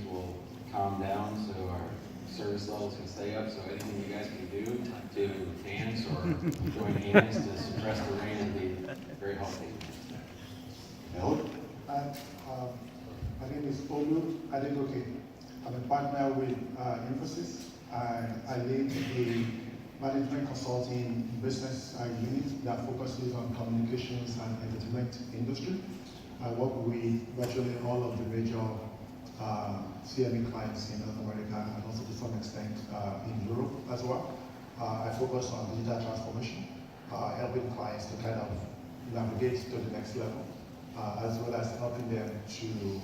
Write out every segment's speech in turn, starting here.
will calm down so our service levels can stay up. So anything you guys can do to dance or join hands to suppress the rain would be very helpful. Olu? My name is Olu Adegoke. I'm a partner with Infosys. I lead the management consulting business unit that focuses on communications and entertainment industry. I work with virtually all of the major CME clients in North America and also to some extent in Europe as well. I focus on digital transformation, helping clients to kind of navigate to the next level, as well as helping them to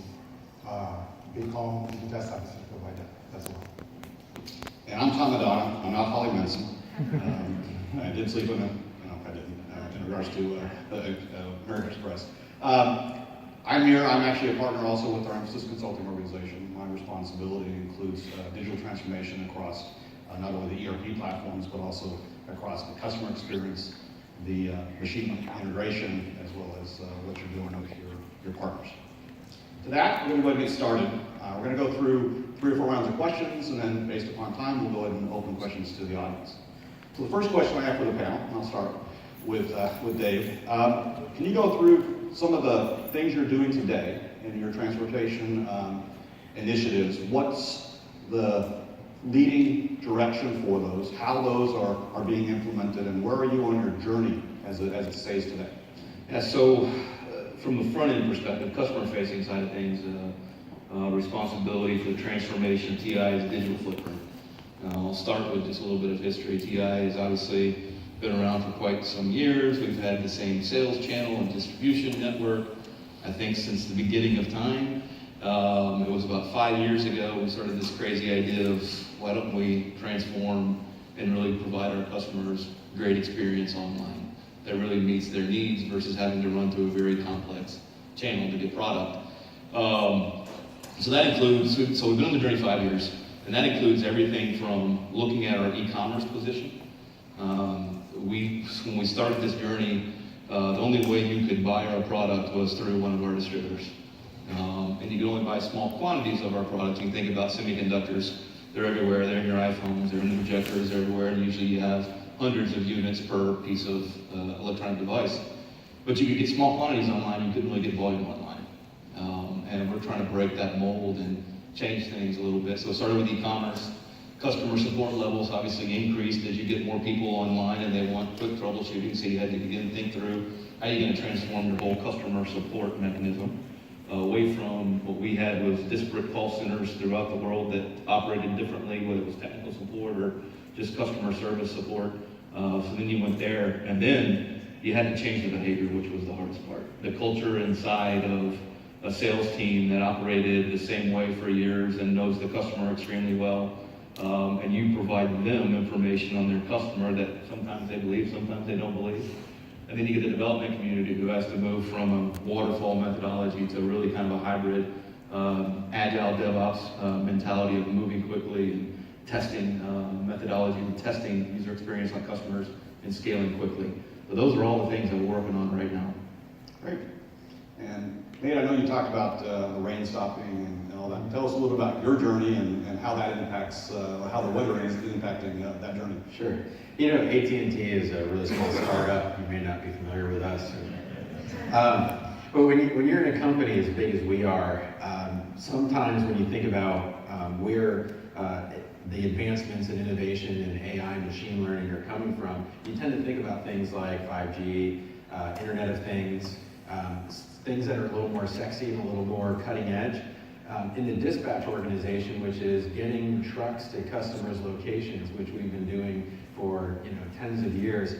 become a digital service provider as well. And I'm Tom Madonna. I'm not Holly Manson. I did sleep in I didn't, in regards to American Express. I'm here, I'm actually a partner also with our Infosys Consulting organization. My responsibility includes digital transformation across not only the ERP platforms, but also across the customer experience, the machine integration, as well as what you're doing with your partners. To that, we're going to go ahead and get started. We're going to go through 3 or 4 rounds of questions, and then based upon time, we'll go ahead and open questions to the audience. So the first question I have for the panel, and I'll start with Dave. Can you go through some of the things you're doing today in your transportation initiatives? What's the leading direction for those? How those are being implemented, and where are you on your journey as it stays today? Yeah, so from the front end perspective, customer facing side of things, responsibility for the transformation of TI's digital footprint. I'll start with just a little bit of history. TI has obviously been around for quite some years. We've had the same sales channel and distribution network, I think, since the beginning of time. It was about 5 years ago we started this crazy idea of why don't we transform and really provide our customers great experience online that really meets their needs versus having to run through a very complex channel to get product. So that includes, so we've been on the journey 5 years, and that includes everything from looking at our e-commerce position. When we started this journey, the only way you could buy our product was through one of our distributors. And you can only buy small quantities of our product. You can think about semiconductors. They're everywhere. They're in your iPhones. They're in the projectors. They're everywhere. And usually you have hundreds of units per piece of electronic device. But you could get small quantities online. You couldn't really get volume online. And we're trying to break that mold and change things a little bit. So it started with e-commerce. Customer support levels obviously increased as you get more people online and they want quick troubleshooting. So you had to begin to think through how you're going to transform your whole customer support mechanism. Away from what we had was disparate call centers throughout the world that operated differently, whether it was technical support or just customer service support. So then you went there, and then you had to change the behavior, which was the hardest part. The culture inside of a sales team that operated the same way for years and knows the customer extremely well, and you provide them information on their customer that sometimes they believe, sometimes they don't believe. And then you get the development community who has to move from a waterfall methodology to really kind of a hybrid, agile DevOps mentality of moving quickly and testing methodology and testing user experience on customers and scaling quickly. So those are all the things that we're working on right now. Great. And Nate, I know you talked about the rain stopping and all that. Tell us a little bit about your journey and how that impacts, how the weather is impacting that journey. Sure. You know, AT&T is a really small startup. You may not be familiar with us. But when you're in a company as big as we are, sometimes when you think about where the advancements in innovation in AI and machine learning are coming from, you tend to think about things like 5G, Internet of Things, things that are a little more sexy and a little more cutting edge. In the dispatch organization, which is getting trucks to customers' locations, which we've been doing for tens of years,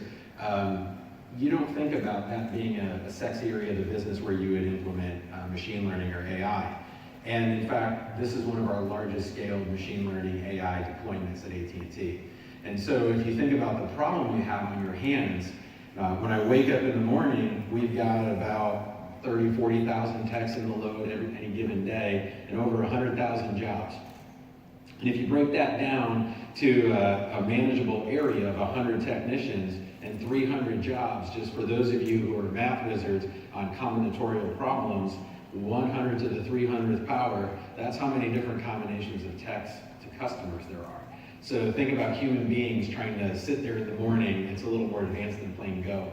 you don't think about that being a sexy area of the business where you would implement machine learning or AI. And in fact, this is one of our largest scaled machine learning AI deployments at AT&T. And so if you think about the problem you have on your hands, when I wake up in the morning, we've got about 30, 40,000 techs in the load any given day, and over 100,000 jobs. And if you break that down to a manageable area of 100 technicians and 300 jobs, just for those of you who are math wizards on combinatorial problems, 100 to the 300th power, that's how many different combinations of text to customers there are. So think about human beings trying to sit there in the morning, it's a little more advanced than playing Go,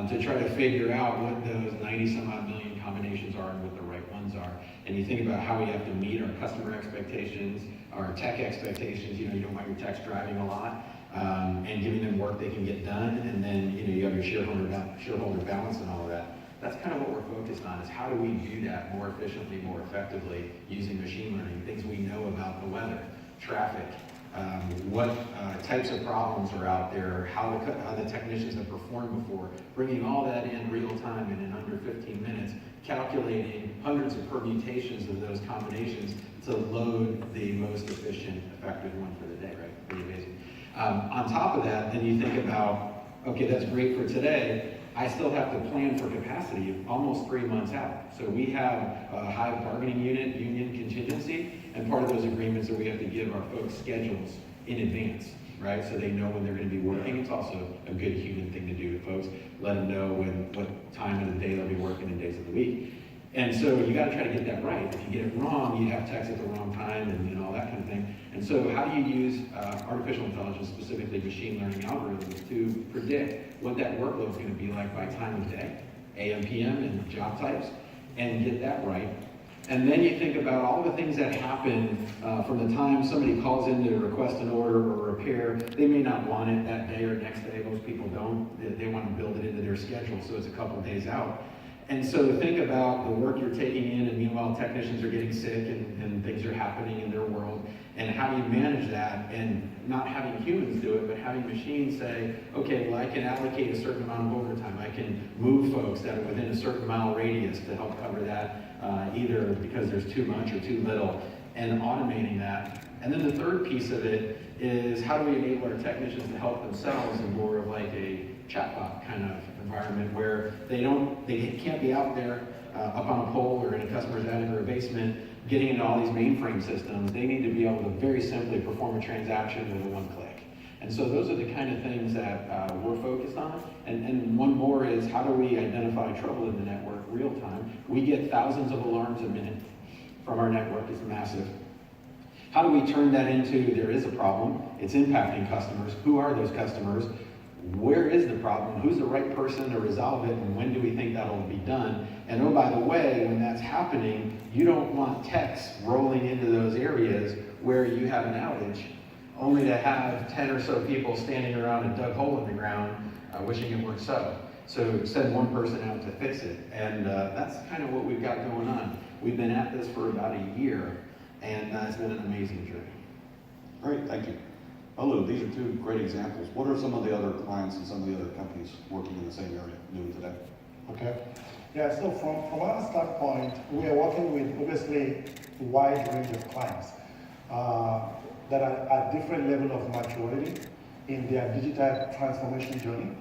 to try to figure out what those 90 some odd million combinations are and what the right ones are. And you think about how we have to meet our customer expectations, our tech expectations, you don't want your techs driving a lot, and giving them work they can get done, and then you have your shareholder balance and all of that. That's kind of what we're focused on, is how do we do that more efficiently, more effectively, using machine learning, things we know about the weather, traffic, what types of problems are out there, how the technicians have performed before, bringing all that in real time and in under 15 minutes, calculating hundreds of permutations of those combinations to load the most efficient, effective one for the day, right? Pretty amazing. On top of that, then you think about, okay, that's great for today, I still have to plan for capacity almost 3 months out. So we have a high bargaining unit, union contingency, and part of those agreements are we have to give our folks schedules in advance, right? So they know when they're going to be working. It's also a good human thing to do to folks. Let them know what time of the day they'll be working and days of the week. And so you got to try to get that right. If you get it wrong, you have techs at the wrong time and all that kind of thing. And so how do you use artificial intelligence, specifically machine learning algorithms, to predict what that workload is going to be like by time of day, AM, PM, and job types, and get that right? And then you think about all the things that happen from the time somebody calls in to request an order or repair. They may not want it that day or next day. Most people don't. They want to build it into their schedule, so it's a couple of days out. And so think about the work you're taking in, and meanwhile technicians are getting sick and things are happening in their world, and how do you manage that, and not having humans do it, but having machines say, okay, well, I can allocate a certain amount of overtime. I can move folks that are within a certain mile radius to help cover that, either because there's too much or too little, and automating that. And then the third piece of it is, how do we enable our technicians to help themselves in more of like a chatbot kind of environment, where they can't be out there up on a pole or in a customer's attic or a basement getting into all these mainframe systems. They need to be able to very simply perform a transaction with a one click. And so those are the kind of things that we're focused on. And one more is, how do we identify trouble in the network real time? We get thousands of alarms a minute from our network. It's massive. How do we turn that into, there is a problem, it's impacting customers, who are those customers, where is the problem, who's the right person to resolve it, and when do we think that'll be done? And oh, by the way, when that's happening, you don't want techs rolling into those areas where you have an outage, only to have 10 or so people standing around a dug hole in the ground, wishing it weren't so. So send one person out to fix it. And that's kind of what we've got going on. We've been at this for about a year, and it's been an amazing journey. Great, thank you. Olu, these are two great examples. What are some of the other clients and some of the other companies working in the same area doing today? Okay. Yeah, so from our standpoint, we are working with obviously a wide range of clients that are at different level of maturity in their digital transformation journey.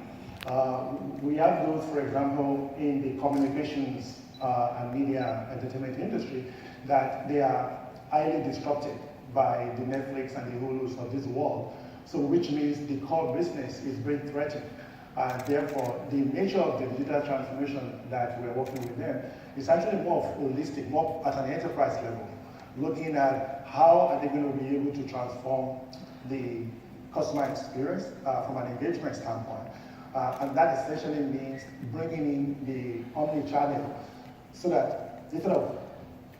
We have those, for example, in the communications and media entertainment industry, that they are highly disrupted by the Netflix and the Hulus of this world. So which means the core business is being threatened. Therefore, the nature of the digital transformation that we're working with them is actually more holistic, more at an enterprise level, looking at how are they going to be able to transform the customer experience from an engagement standpoint. And that essentially means bringing in the omni-channel, so that instead of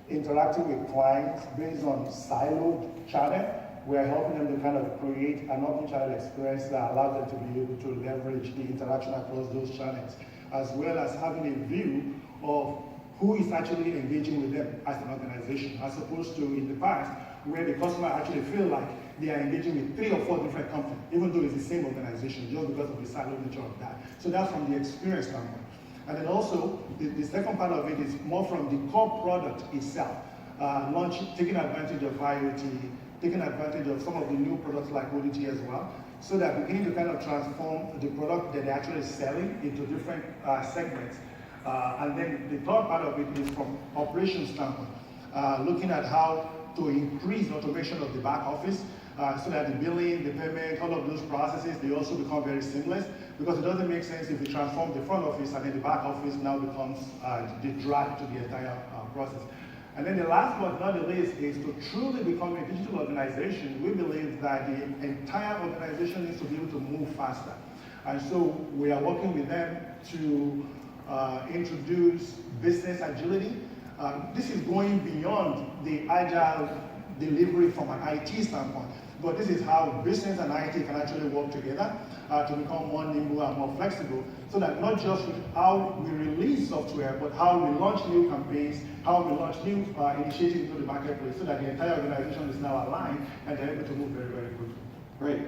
interacting with clients based on siloed channel, we're helping them to kind of create an omni-channel experience that allows them to be able to leverage the interaction across those channels, as well as having a view of who is actually engaging with them as an organization, as opposed to in the past, where the customer actually feel like they are engaging with 3 or 4 different companies, even though it's the same organization, just because of the siloed nature of that. So that's from the experience standpoint. And then also, the second part of it is more from the core product itself. Taking advantage of IoT, taking advantage of some of the new products like ODT as well, so that beginning to kind of transform the product that they're actually selling into different segments. And then the third part of it is from operations standpoint, looking at how to increase automation of the back office, so that the billing, the payment, all of those processes, they also become very seamless, because it doesn't make sense if you transform the front office and then the back office now becomes the drag to the entire process. And then the last but not the least is to truly become a digital organization. We believe that the entire organization needs to be able to move faster. And so we are working with them to introduce business agility. This is going beyond the agile delivery from an IT standpoint, but this is how business and IT can actually work together to become more nimble and more flexible, so that not just how we release software, but how we launch new campaigns, how we launch new initiatives into the marketplace, so that the entire organization is now aligned and they're able to move very, very quickly. Great.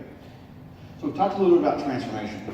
So we talked a little bit about transformation.